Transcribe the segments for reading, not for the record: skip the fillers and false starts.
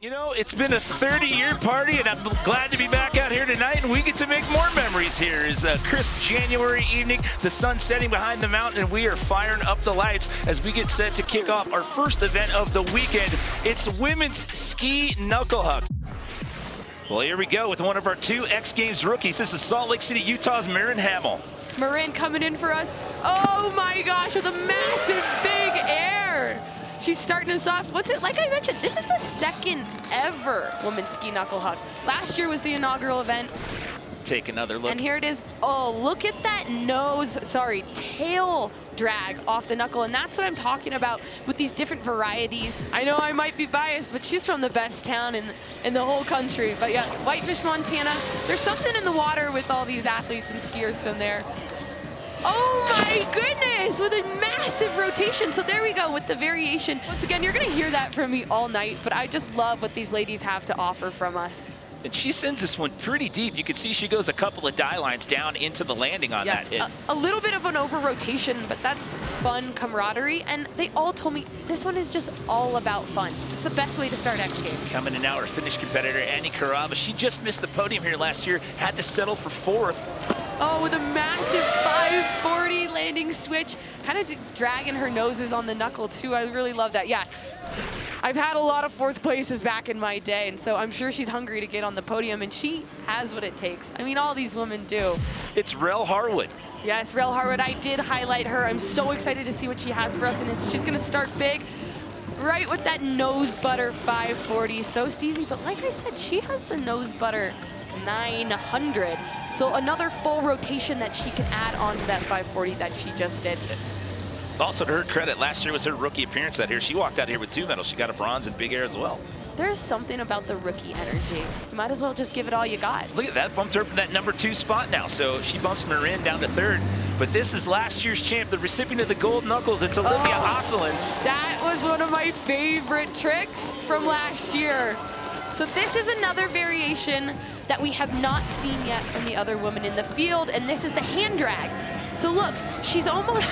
You know, it's been a 30-year party, and I'm glad to be back out here tonight, and we get to make more memories here. It's a crisp January evening, the sun setting behind the mountain, and we are firing up the lights as we get set to kick off our first event of the weekend. It's women's ski Knuckle Huck. Well, here we go with one of our two X Games rookies. This is Salt Lake City, Utah's Marin Hamill. Marin coming in for us. Oh my gosh, with a massive big air. She's starting us off. What's it, like I mentioned, this is the second ever women's ski Knuckle Huck. Last year was the inaugural event. Take another look. And here it is. Oh, look at that tail drag off the knuckle. And that's what I'm talking about with these different varieties. I know I might be biased, but she's from the best town in the whole country. But yeah, Whitefish, Montana. There's something in the water with all these athletes and skiers from there. Oh my goodness, with a massive rotation. So there we go with the variation. Once again, you're gonna hear that from me all night, but I just love what these ladies have to offer from us. And she sends this one pretty deep. You can see she goes a couple of die lines down into the landing on that hit. A little bit of an over rotation, but that's fun camaraderie. And they all told me this one is just all about fun. It's the best way to start X Games. Coming in now, our Finnish competitor, Annie Karava. She just missed the podium here last year, had to settle for 4th. Oh, with a massive 540 landing switch, kind of dragging her noses on the knuckle too. I really love that. Yeah, I've had a lot of 4th places back in my day, and so I'm sure she's hungry to get on the podium, and she has what it takes. I mean, all these women do. It's Rel Harwood. Yes, Rel Harwood, I did highlight her. I'm so excited to see what she has for us, and she's gonna start big, right with that nose butter 540. So steezy, but like I said, she has the nose butter 900. So another full rotation that she can add on to that 540 that she just did. Also, to her credit, last year was her rookie appearance out here. She walked out here with 2 medals. She got a bronze in big air as well. There's something about the rookie energy. You might as well just give it all you got. Look at that, bumped her from that #2 spot now. So she bumps Marin down to 3rd. But this is last year's champ, the recipient of the gold knuckles. It's Olivia Osselin. That was one of my favorite tricks from last year. So this is another variation that we have not seen yet from the other women in the field, and this is the hand drag. So look, she's almost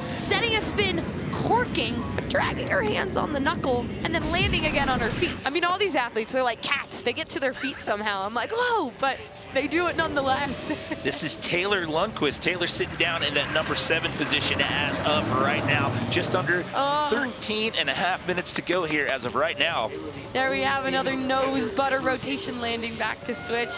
setting a spin, corking, but dragging her hands on the knuckle, and then landing again on her feet. I mean, all these athletes, they're like cats. They get to their feet somehow. I'm like, whoa, but they do it nonetheless. This is Taylor Lundquist. Taylor sitting down in that #7 position as of right now. Just under 13 and a half minutes to go here as of right now. There we have another nose butter rotation landing back to switch.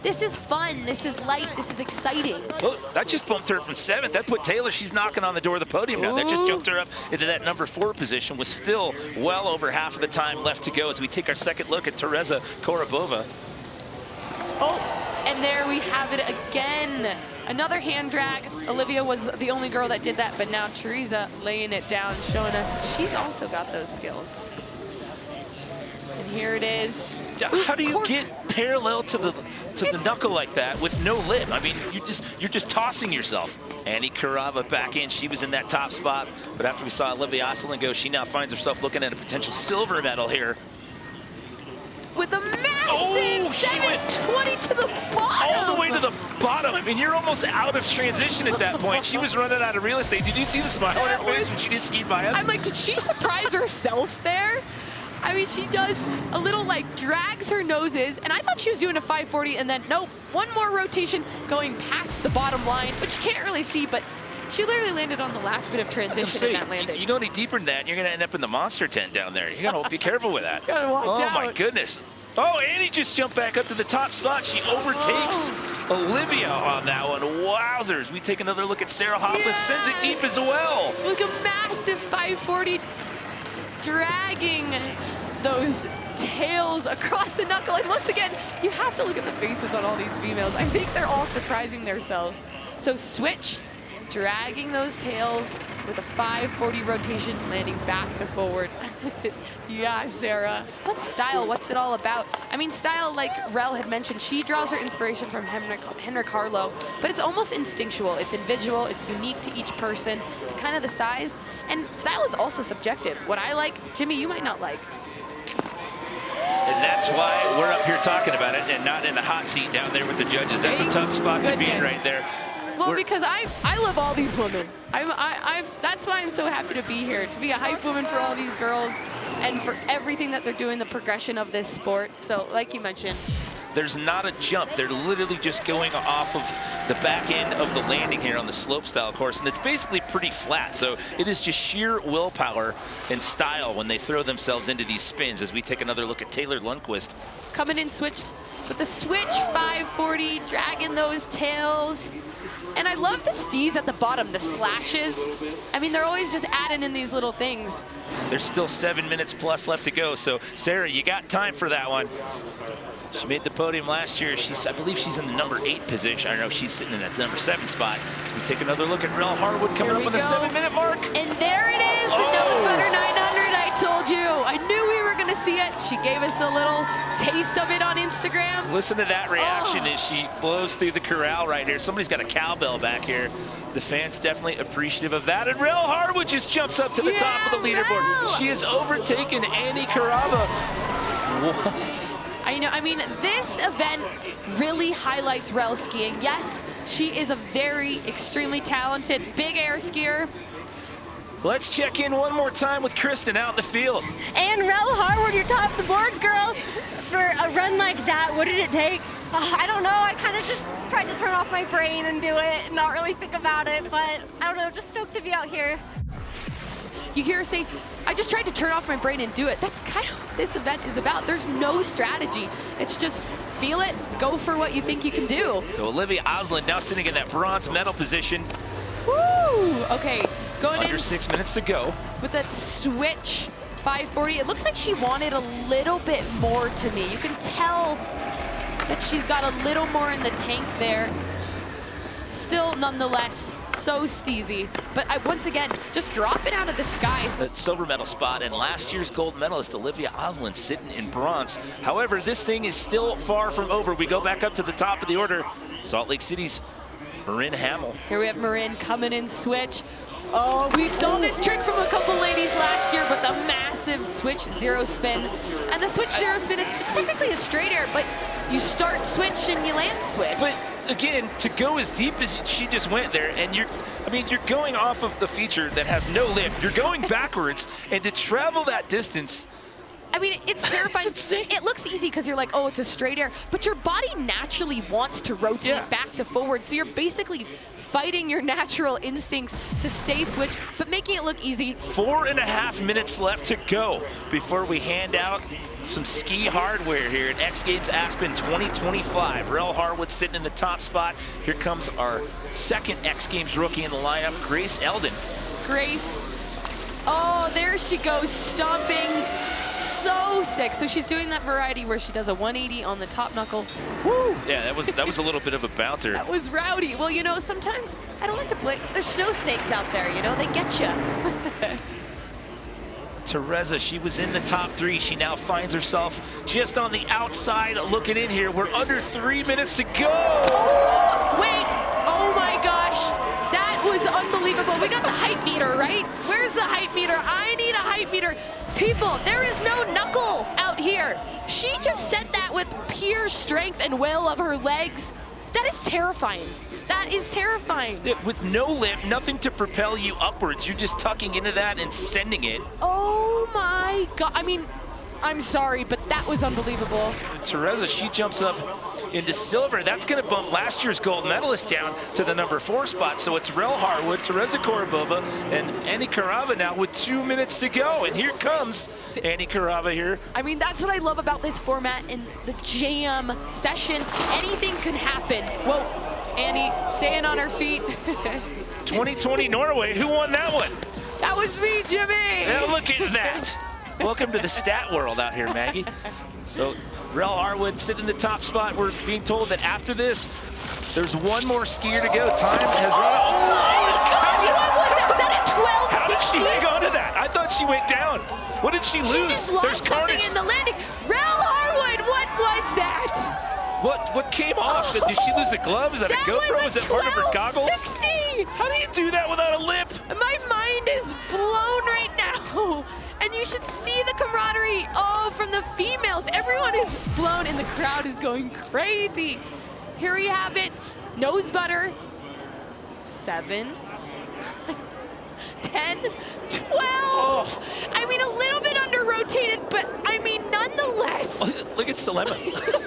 This is fun, this is light, this is exciting. Well, that just bumped her from 7th. That put Taylor, she's knocking on the door of the podium now. That just jumped her up into that #4 position with still well over half of the time left to go as we take our second look at Teresa Korobova. Oh, and there we have it again. Another hand drag. Olivia was the only girl that did that, but now Teresa laying it down, showing us she's also got those skills. And here it is. How do you get parallel to the knuckle like that with no lip? I mean, you're just tossing yourself. Annie Karava back in. She was in that top spot, but after we saw Olivia Osselin go, she now finds herself looking at a potential silver medal here. With a massive 720 to the bottom. All the way to the bottom. I mean, you're almost out of transition at that point. She was running out of real estate. Did you see the smile on her face when she just skied by us? I'm like, did she surprise herself there? I mean, she does a little, like, drags her noses, and I thought she was doing a 540, and then, nope, one more rotation going past the bottom line, which you can't really see, but she literally landed on the last bit of transition in that landing. You go any deeper than that, and you're going to end up in the monster tent down there. You got to be careful with that. Gotta watch out. Oh, my goodness. Oh, Annie just jumped back up to the top spot. She overtakes Olivia on that one. Wowzers. We take another look at Sarah Hoffman. Sends it deep as well. Look, a massive 540 dragging those tails across the knuckle. And once again, you have to look at the faces on all these females. I think they're all surprising themselves. So switch, dragging those tails with a 540 rotation, landing back to forward. Yeah, Sarah. But style, what's it all about? I mean, style, like Rel had mentioned, she draws her inspiration from Henrik Harlow, but it's almost instinctual. It's individual, it's unique to each person, to kind of the size. And style is also subjective. What I like, Jimmy, you might not like. And that's why we're up here talking about it and not in the hot seat down there with the judges. That's a tough spot to be in right there. Well, because I love all these women. That's why I'm so happy to be here, to be a hype woman for all these girls. and for everything that they're doing, the progression of this sport. So like you mentioned, there's not a jump. They're literally just going off of the back end of the landing here on the slope style course, and it's basically pretty flat. So it is just sheer willpower and style when they throw themselves into these spins. As we take another look at Taylor Lundquist. Coming in switch with the switch 540, dragging those tails. And I love the stees at the bottom, the slashes. I mean, they're always just adding in these little things. There's still 7 minutes plus left to go. So Sarah, you got time for that one. She made the podium last year. I believe she's in the number 8 position. I know she's sitting in that number 7 spot. So we take another look at Rel Harwood coming up on the 7-minute mark. And there it is, the Nose Butter 900. I told you. I knew we were going to see it. She gave us a little taste of it on Instagram. Listen to that reaction as she blows through the corral right here. Somebody's got a cowbell back here. The fans definitely appreciative of that. And Rel Harwood just jumps up to the top of the leaderboard. Rel. She has overtaken Annie Carava. I mean, this event really highlights Rel skiing. Yes, she is a very extremely talented big air skier. Let's check in one more time with Kristen out in the field. And Rel Harwood, you're top of the boards, girl. For a run like that, what did it take? I don't know, I kind of just tried to turn off my brain and do it and not really think about it, but I don't know, just stoked to be out here. You hear her say, I just tried to turn off my brain and do it. That's kind of what this event is about. There's no strategy. It's just feel it, go for what you think you can do. So Olivia Oslin now sitting in that bronze medal position. Woo! Okay, going Under in 6 minutes to go. with that switch 540. It looks like she wanted a little bit more to me. You can tell that she's got a little more in the tank there. Still, nonetheless, so steezy. But once again, just drop it out of the skies. That silver medal spot, and last year's gold medalist Olivia Oslin sitting in bronze. However, this thing is still far from over. We go back up to the top of the order. Salt Lake City's Marin Hamill. Here we have Marin coming in switch. Oh, we saw this trick from a couple ladies last year, but the massive switch zero spin. And the switch zero spin is it's technically a straight air, but you start switch and you land switch. But again, to go as deep as she just went there, and you're going off of the feature that has no lip. You're going backwards, and to travel that distance. I mean, it's terrifying. It looks easy because you're like, oh, it's a straight air, but your body naturally wants to rotate back to forward. So you're basically fighting your natural instincts to stay switched, but making it look easy. 4.5 minutes left to go before we hand out some ski hardware here at X Games Aspen 2025. Rel Harwood sitting in the top spot. Here comes our second X Games rookie in the lineup, Grace Eldon. Grace, oh, there she goes, stomping. So sick. So she's doing that variety where she does a 180 on the top knuckle. Woo! Yeah, that was a little bit of a bouncer. That was rowdy. Well, you know, sometimes I don't like to play. There's snow snakes out there, you know, they get you. Teresa, she was in the top 3. She now finds herself just on the outside looking in here. We're under 3 minutes to go. Oh, wait, oh my gosh. That was unbelievable. We got the height meter, right? Where's the height meter? I need a height meter. People, there is no knuckle out here. She just said that with pure strength and will of her legs. That is terrifying. That is terrifying. Yeah, with no lip, nothing to propel you upwards. You're just tucking into that and sending it. Oh my God. I mean, I'm sorry, but that was unbelievable. Teresa, she jumps up into silver. That's going to bump last year's gold medalist down to the number 4 spot. So it's Rel Harwood, Teresa Korobova, and Annie Carava now with 2 minutes to go. And here comes Annie Carava here. I mean, that's what I love about this format and the jam session. Anything can happen. Whoa, Annie, staying on her feet. 2020 Norway, who won that one? That was me, Jimmy. Now look at that. Welcome to the stat world out here, Maggie. So Rel Harwood sitting in the top spot. We're being told that after this, there's one more skier to go. Time has run out. Oh my gosh, what was that? Was that a 1260? How did she hang on to that? I thought she went down. What did she lose? She just lost something in the landing. Rel Harwood, what was that? What came off? Did she lose the glove? Is that a GoPro? Was that part of her goggles? 1260. How do you do that without a lip? My mind is blown right now. And you should see the camaraderie, from the females. Everyone is blown and the crowd is going crazy. Here we have it, nose butter, 7, 10, 12. I mean, a little bit under rotated, but I mean, nonetheless. Look at Salema.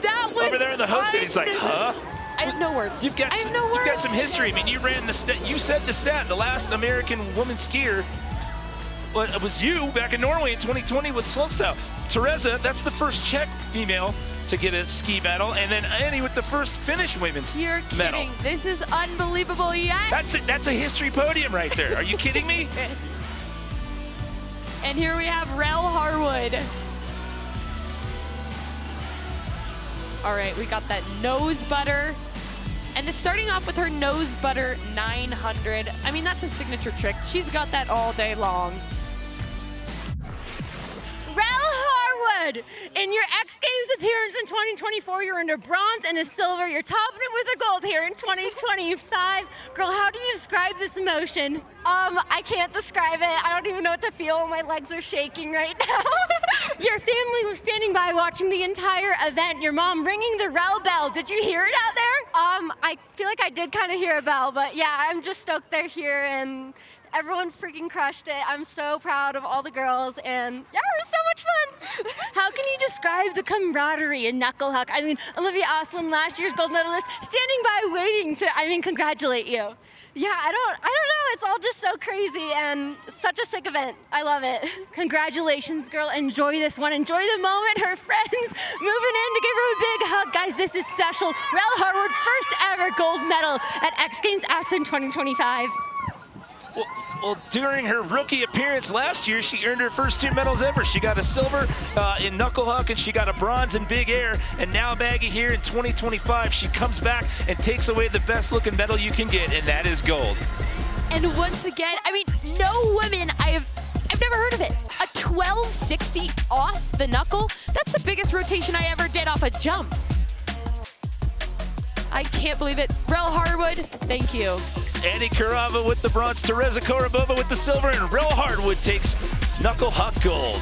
That was Over there in the host, and he's like, huh? I have no words. You've got some history. I mean, you ran you said the stat. The last American woman skier, well, it was you back in Norway in 2020 with slopestyle. Teresa, that's the first Czech female to get a ski medal, and then Annie with the first Finnish women's You're medal. kidding. This is unbelievable. Yes. That's a history podium right there. Are you kidding me? And here we have Rel Harwood. All right, we got that nose butter. And it's starting off with her nose butter 900. I mean, that's a signature trick. She's got that all day long. Rel Harwood, in your X Games appearance in 2024, you earned a bronze and a silver. You're topping it with a gold here in 2025. Girl, how do you describe this emotion? I can't describe it. I don't even know what to feel. My legs are shaking right now. Your family was standing by watching the entire event. Your mom ringing the Rel bell. Did you hear it out there? I feel like I did kind of hear a bell, but yeah, I'm just stoked they're here and everyone freaking crushed it. I'm so proud of all the girls, and yeah, it was so much fun. How can you describe the camaraderie in Knuckle Huck? I mean, Olivia Oslin, last year's gold medalist, standing by waiting to, congratulate you. Yeah, I don't know. It's all just so crazy and such a sick event. I love it. Congratulations, girl. Enjoy this one. Enjoy the moment. Her friends moving in to give her a big hug. Guys, this is special. Rel Harwood's first ever gold medal at X Games Aspen 2025. Well, during her rookie appearance last year, she earned her first 2 medals ever. She got a silver in Knuckle Huck, and she got a bronze in Big Air. And now, Maggie, here in 2025, she comes back and takes away the best-looking medal you can get, and that is gold. And once again, I mean, no women, I've never heard of it. A 1260 off the knuckle? That's the biggest rotation I ever did off a jump. I can't believe it. Rel Harwood, thank you. Annie Karava with the bronze, Teresa Korobova with the silver, and Rel Harwood takes Knuckle Huck gold.